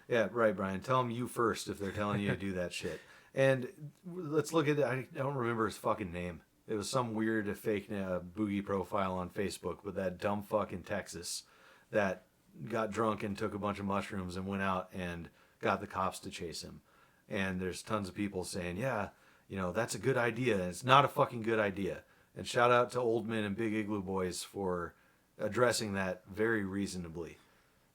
Yeah, right, Brian. Tell them you first if they're telling you to do that shit. And let's look at I don't remember his fucking name. It was some weird fake boogie profile on Facebook, but that dumb fuck in Texas that got drunk and took a bunch of mushrooms and went out and got the cops to chase him. And there's tons of people saying, yeah, that's a good idea. And it's not a fucking good idea. And shout out to Oldman and Big Igloo Boys for addressing that very reasonably.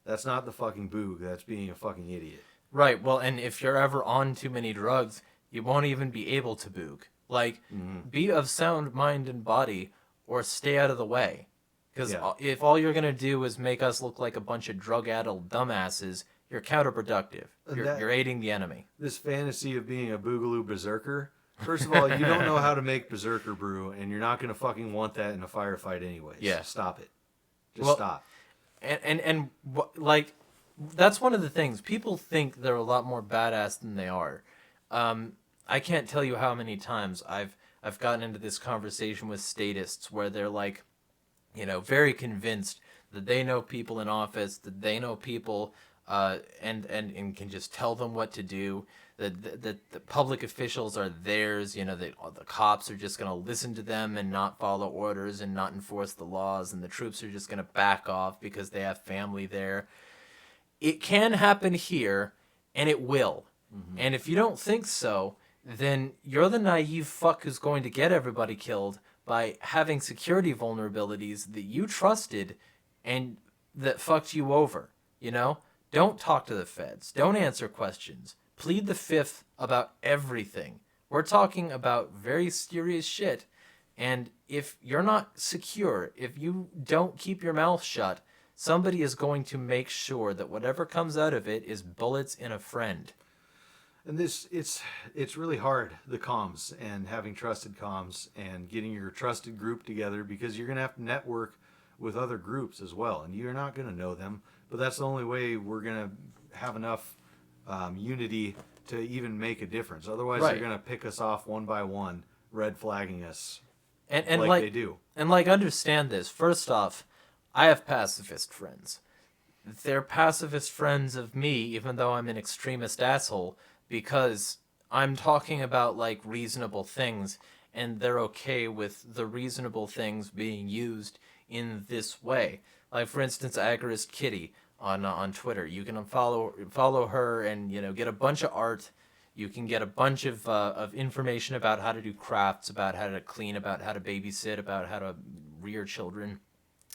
That's not the fucking boog. That's being a fucking idiot. Right. Well, and if you're ever on too many drugs, you won't even be able to boog. Like, be of sound mind and body, or stay out of the way. Because if all you're going to do is make us look like a bunch of drug-addled dumbasses, you're counterproductive. You're aiding the enemy. This fantasy of being a Boogaloo berserker, first of all, you don't know how to make berserker brew, and you're not going to fucking want that in a firefight anyways. Yeah. Stop it. Just stop. And like, that's one of the things. People think they're a lot more badass than they are. I can't tell you how many times I've gotten into this conversation with statists where they're like, very convinced that they know people in office, that they know people, and can just tell them what to do. That the public officials are theirs. The cops are just going to listen to them and not follow orders and not enforce the laws, and the troops are just going to back off because they have family there. It can happen here, and it will. Mm-hmm. And if you don't think so, then you're the naive fuck who's going to get everybody killed by having security vulnerabilities that you trusted and that fucked you over. Don't talk to the feds. Don't answer questions. Plead the fifth about everything. We're talking about very serious shit. And if you're not secure, if you don't keep your mouth shut, somebody is going to make sure that whatever comes out of it is bullets in a friend. And it's really hard, the comms and having trusted comms and getting your trusted group together, because you're going to have to network with other groups as well. And you're not going to know them, but that's the only way we're going to have enough unity to even make a difference. Otherwise, They're going to pick us off one by one, red flagging us and like they do. And understand this. First off, I have pacifist friends. They're pacifist friends of me, even though I'm an extremist asshole, because I'm talking about reasonable things, and they're okay with the reasonable things being used in this way. Like, for instance, Agorist Kitty on Twitter. You can follow her and get a bunch of art. You can get a bunch of information about how to do crafts, about how to clean, about how to babysit, about how to rear children.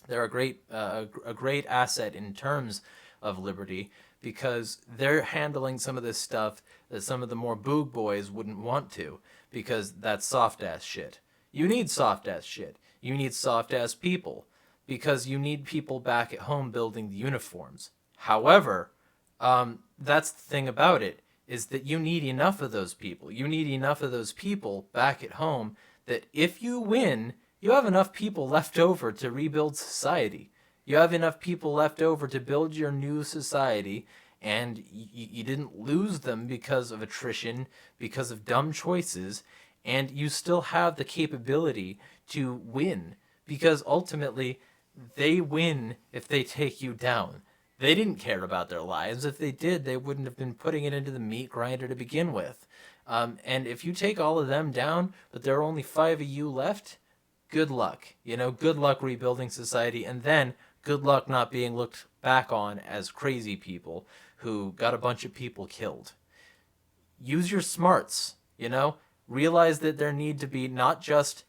They're a great asset in terms of liberty, because they're handling some of this stuff that some of the more boog boys wouldn't want to, because that's soft ass shit. You need soft ass shit. You need soft ass people, because you need people back at home building the uniforms. However, that's the thing about it, is that you need enough of those people. You need enough of those people back at home that if you win, you have enough people left over to rebuild society. You have enough people left over to build your new society, and you didn't lose them because of attrition, because of dumb choices, and you still have the capability to win, because ultimately they win if they take you down. They didn't care about their lives. If they did, they wouldn't have been putting it into the meat grinder to begin with. And if you take all of them down, but there are only 5 of you left, good luck. Good luck rebuilding society, and then good luck not being looked back on as crazy people who got a bunch of people killed. Use your smarts, realize that there need to be not just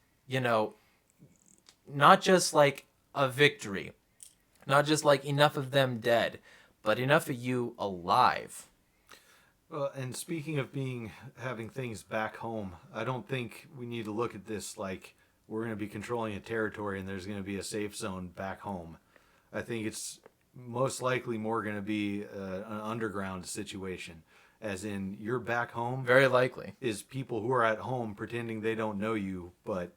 like a victory, not just like enough of them dead, but enough of you alive. Well, and speaking of having things back home, I don't think we need to look at this like we're going to be controlling a territory and there's going to be a safe zone back home. I think it's most likely more going to be an underground situation, as in you're back home. Very likely. Is people who are at home pretending they don't know you, but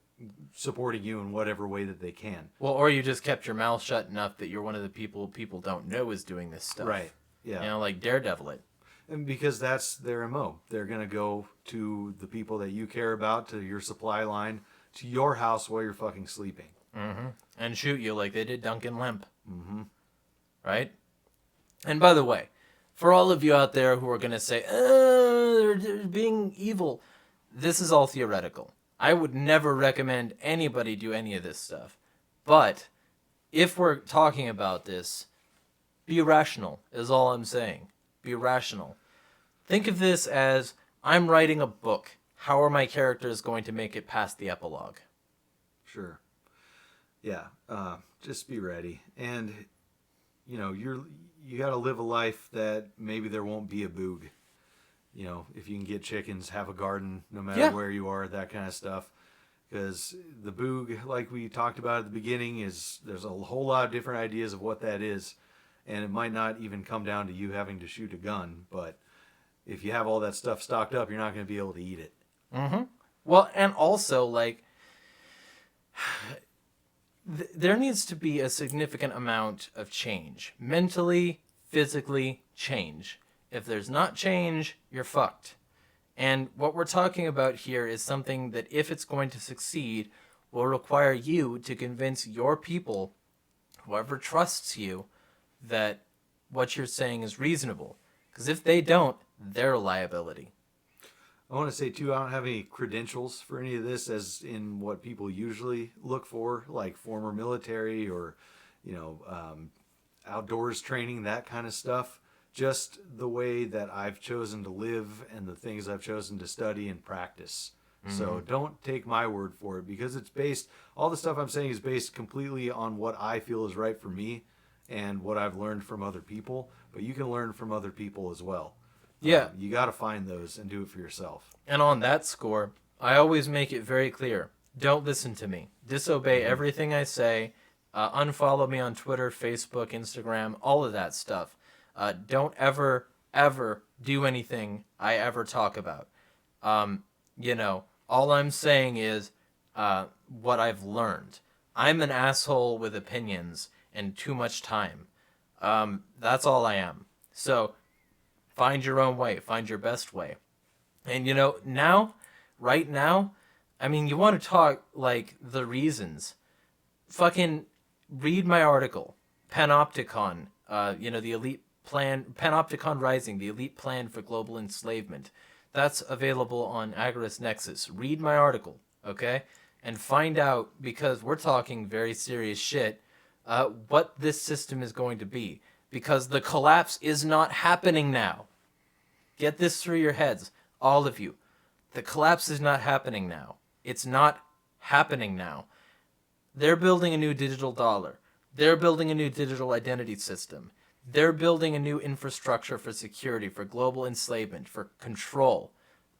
supporting you in whatever way that they can. Well, or you just kept your mouth shut enough that you're one of the people don't know is doing this stuff. Right, yeah. Like Daredevil it. And because that's their MO. They're going to go to the people that you care about, to your supply line, to your house while you're fucking sleeping. Mm-hmm. And shoot you like they did Duncan Lemp. Mm-hmm. Right? And by the way, For all of you out there who are going to say, they're being evil, this is all theoretical. I would never recommend anybody do any of this stuff. But if we're talking about this, be rational is all I'm saying. Be rational. Think of this as, I'm writing a book. How are my characters going to make it past the epilogue? Sure. Yeah. Just be ready. And, you got to live a life that maybe there won't be a boog. If you can get chickens, have a garden, no matter where you are, that kind of stuff. Because the boog, like we talked about at the beginning, there's a whole lot of different ideas of what that is. And it might not even come down to you having to shoot a gun. But if you have all that stuff stocked up, you're not going to be able to eat it. Mm-hmm. Well, and also, there needs to be a significant amount of change. Mentally, physically, change. If there's not change, you're fucked. And what we're talking about here is something that, if it's going to succeed, will require you to convince your people, whoever trusts you, that what you're saying is reasonable. Because if they don't, they're a liability. I want to say, too, I don't have any credentials for any of this, as in what people usually look for, like former military or, outdoors training, that kind of stuff. Just the way that I've chosen to live and the things I've chosen to study and practice. Mm-hmm. So don't take my word for it, because all the stuff I'm saying is based completely on what I feel is right for me and what I've learned from other people. But you can learn from other people as well. Yeah. You got to find those and do it for yourself. And on that score, I always make it very clear. Don't listen to me. Disobey everything I say. Unfollow me on Twitter, Facebook, Instagram, all of that stuff. Don't ever do anything I ever talk about. All I'm saying is what I've learned. I'm an asshole with opinions and too much time. That's all I am. So find your own way. Find your best way. And, right now, you want to talk, the reasons. Fucking read my article, Panopticon, the elite plan, Panopticon Rising, the elite plan for global enslavement. That's available on Agorist Nexus. Read my article, okay? And find out, because we're talking very serious shit, what this system is going to be. Because the collapse is not happening now. Get this through your heads, all of you. The collapse is not happening now. It's not happening now. They're building a new digital dollar. They're building a new digital identity system. They're building a new infrastructure for security, for global enslavement, for control.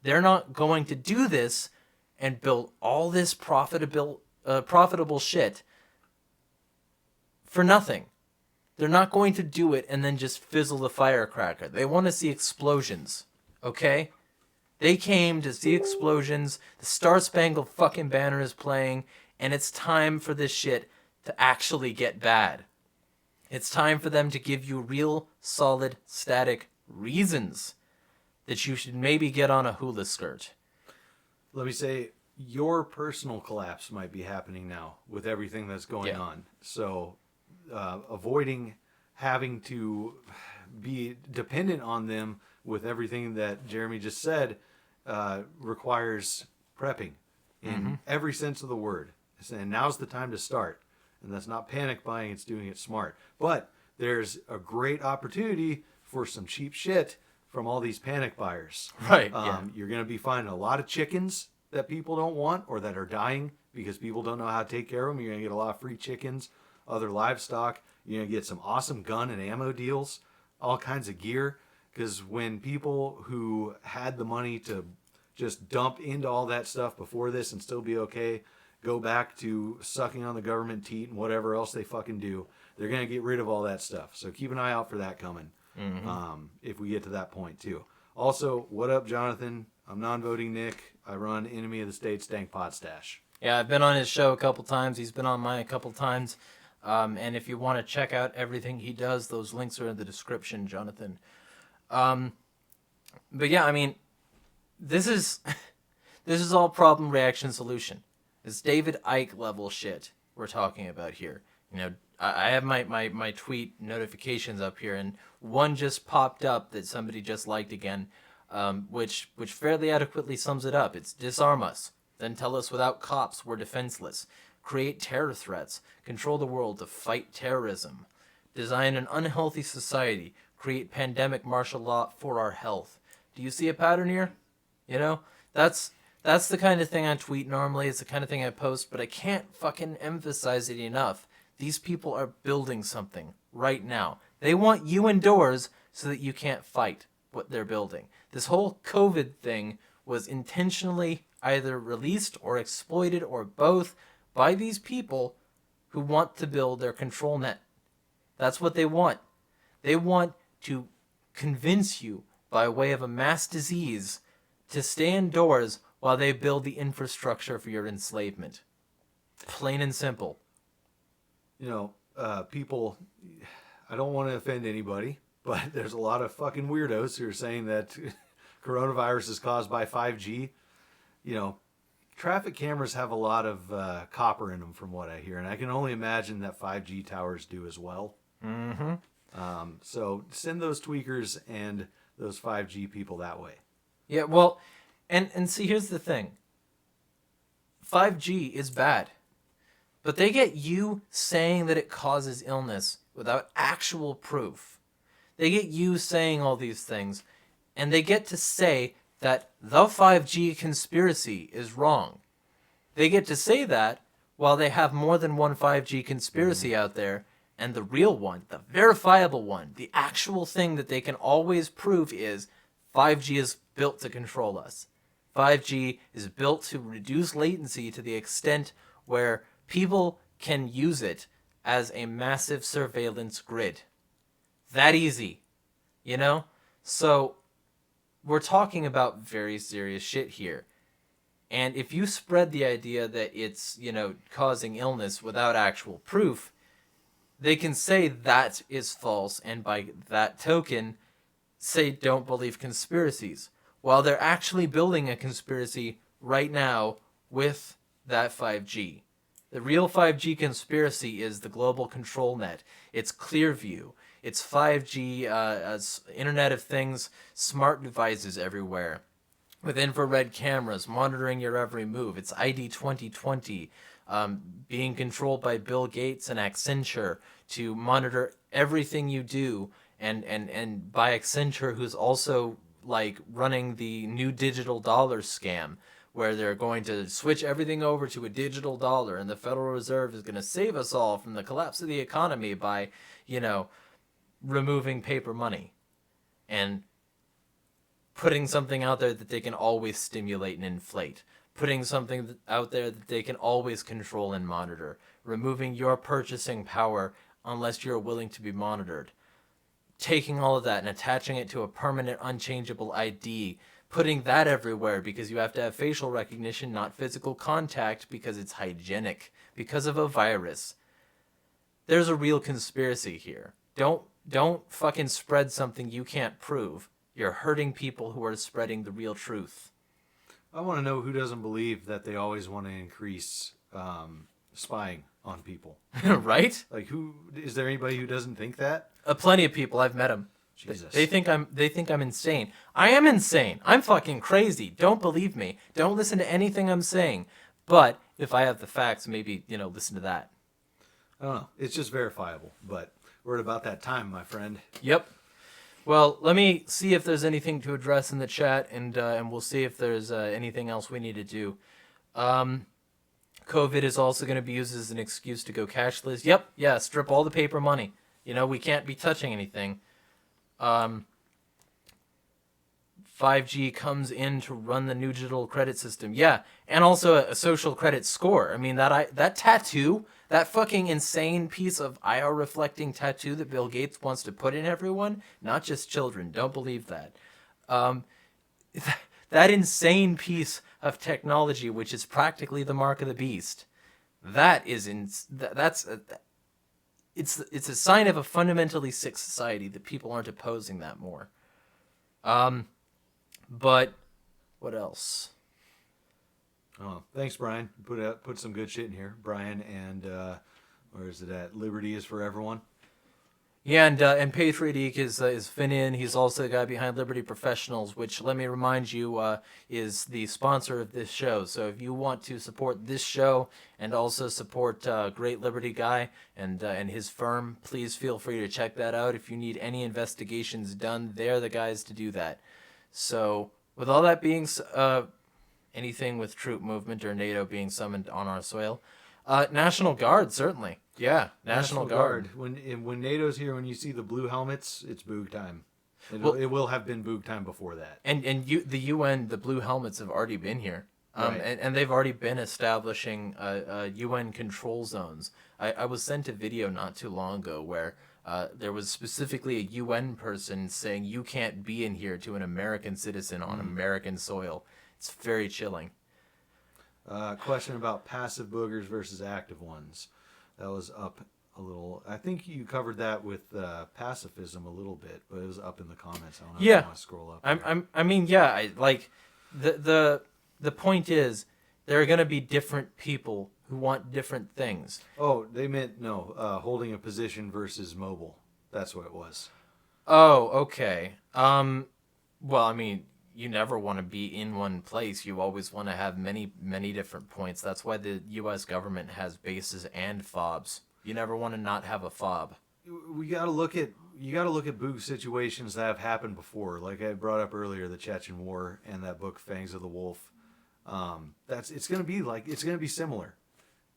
They're not going to do this and build all this profitable shit for nothing. They're not going to do it and then just fizzle the firecracker. They want to see explosions, okay? They came to see explosions. The Star-Spangled fucking Banner is playing, and it's time for this shit to actually get bad. It's time for them to give you real, solid, static reasons that you should maybe get on a hula skirt. Let me say, your personal collapse might be happening now with everything that's going on. So avoiding having to be dependent on them with everything that Jeremy just said requires prepping in every sense of the word. And now's the time to start. And that's not panic buying, it's doing it smart. But there's a great opportunity for some cheap shit from all these panic buyers. Right. You're going to be finding a lot of chickens that people don't want or that are dying because people don't know how to take care of them. You're going to get a lot of free chickens, other livestock. You're going to get some awesome gun and ammo deals, all kinds of gear. Because when people who had the money to just dump into all that stuff before this and still be okay, go back to sucking on the government teat and whatever else they fucking do, they're going to get rid of all that stuff. So keep an eye out for that coming if we get to that point too. Also, what up, Jonathan? I'm non-voting Nick. I run Enemy of the State's Dank Pot Stash. Yeah, I've been on his show a couple times. He's been on mine a couple times. And if you want to check out everything he does, those links are in the description, Jonathan. But yeah, this is all problem, reaction, solution. It's David Icke level shit we're talking about here. I have my tweet notifications up here, and one just popped up that somebody just liked again, which fairly adequately sums it up. It's disarm us, then tell us without cops we're defenseless, create terror threats, control the world to fight terrorism, design an unhealthy society, create pandemic martial law for our health. Do you see a pattern here? You know, that's the kind of thing I tweet normally. It's the kind of thing I post, but I can't fucking emphasize it enough. These people are building something right now. They want you indoors so that you can't fight what they're building. This whole COVID thing was intentionally either released or exploited or both by these people who want to build their control net. That's what they want. They want to convince you by way of a mass disease to stay indoors while they build the infrastructure for your enslavement. Plain and simple. You know, people, I don't want to offend anybody, but there's a lot of fucking weirdos who are saying that coronavirus is caused by 5G. You know, traffic cameras have a lot of copper in them from what I hear, and I can only imagine that 5G towers do as well. Mm-hmm. So send those tweakers and those 5G people that way. Yeah, well, and see, here's the thing. 5G is bad. But they get you saying that it causes illness without actual proof. They get you saying all these things, and they get to say that the 5G conspiracy is wrong. They get to say that while they have more than one 5G conspiracy out there, and the real one, the verifiable one, the actual thing that they can always prove is 5G is built to control us. 5G is built to reduce latency to the extent where people can use it as a massive surveillance grid. That easy, you know? So we're talking about very serious shit here. And if you spread the idea that it's, you know, causing illness without actual proof, they can say that is false, and by that token, say don't believe conspiracies, while they're actually building a conspiracy right now with that 5G. The real 5G conspiracy is the global control net. It's Clearview. It's 5G, Internet of Things, smart devices everywhere, with infrared cameras monitoring your every move. It's ID 2020, being controlled by Bill Gates and Accenture to monitor everything you do, and by Accenture, who's also like running the new digital dollar scam, where they're going to switch everything over to a digital dollar, and the Federal Reserve is going to save us all from the collapse of the economy by, you know, removing paper money and putting something out there that they can always stimulate and inflate, putting something out there that they can always control and monitor, removing your purchasing power unless you're willing to be monitored, taking all of that and attaching it to a permanent unchangeable ID, putting that everywhere because you have to have facial recognition, not physical contact, because it's hygienic, because of a virus. There's a real conspiracy here. Don't fucking spread something you can't prove. You're hurting people who are spreading the real truth. I want to know who doesn't believe that they always want to increase spying on people. Right? Like, who is there anybody who doesn't think that? Plenty of people. I've met them. Jesus. They think I'm insane. I am insane. I'm fucking crazy. Don't believe me. Don't listen to anything I'm saying. But if I have the facts, maybe, you know, listen to that. I don't know. It's just verifiable. But we're at about that time, my friend. Yep. Well, let me see if there's anything to address in the chat, and we'll see if there's anything else we need to do. COVID is also going to be used as an excuse to go cashless. Yep. Yeah. Strip all the paper money. You know, we can't be touching anything. 5G comes in to run the new digital credit system. Yeah, and also a social credit score. I mean, that tattoo, that fucking insane piece of IR reflecting tattoo that Bill Gates wants to put in everyone, not just children. Don't believe that. That insane piece of technology, which is practically the mark of the beast, it's a sign of a fundamentally sick society that people aren't opposing that more. But what else? Oh, thanks, Brian. Put some good shit in here, Brian and Or is it at Liberty is for everyone? Yeah, and Patriot Eke is Finian. He's also the guy behind Liberty Professionals, which, let me remind you, is the sponsor of this show. So if you want to support this show and also support Great Liberty Guy and his firm, please feel free to check that out. If you need any investigations done, they're the guys to do that. So with all that being anything with troop movement or NATO being summoned on our soil, National Guard, certainly. Yeah, National Guard. When NATO's here, when you see the blue helmets, it's boog time. It will have been boog time before that. The UN, the blue helmets have already been here. Right. And they've already been establishing UN control zones. I was sent a video not too long ago where there was specifically a UN person saying you can't be in here to an American citizen on American soil. It's very chilling. Question about passive boogers versus active ones. That was up a little. I think you covered that with pacifism a little bit, but it was up in the comments. I don't know if you want to scroll up. I mean, yeah. The point is there are going to be different people who want different things. Oh, they meant holding a position versus mobile. That's what it was. Oh, okay. Well, I mean, you never want to be in one place. You always want to have many, many different points. That's why the U.S. government has bases and fobs. You never want to not have a fob. You got to look at boog situations that have happened before. Like I brought up earlier, the Chechen War and that book Fangs of the Wolf. It's going to be similar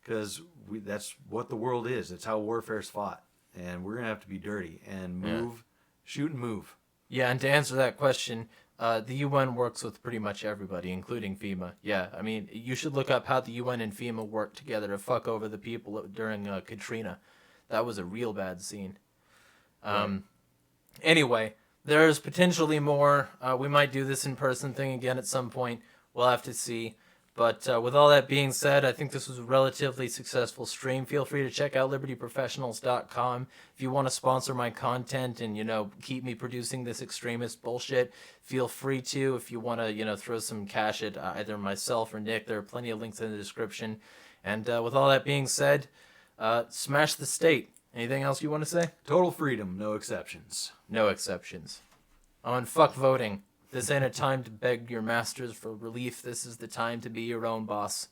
because that's what the world is. It's how warfare's fought, and we're going to have to be dirty and move, shoot and move. Yeah, and to answer that question, the UN works with pretty much everybody, including FEMA. Yeah, I mean, you should look up how the UN and FEMA work together to fuck over the people during Katrina. That was a real bad scene. Right. Anyway, there's potentially more. We might do this in-person thing again at some point. We'll have to see. But with all that being said, I think this was a relatively successful stream. Feel free to check out libertyprofessionals.com. If you want to sponsor my content and, keep me producing this extremist bullshit, feel free to. If you want to, throw some cash at either myself or Nick, there are plenty of links in the description. And with all that being said, smash the state. Anything else you want to say? Total freedom, no exceptions. No exceptions. And fuck voting. This ain't a time to beg your masters for relief. This is the time to be your own boss.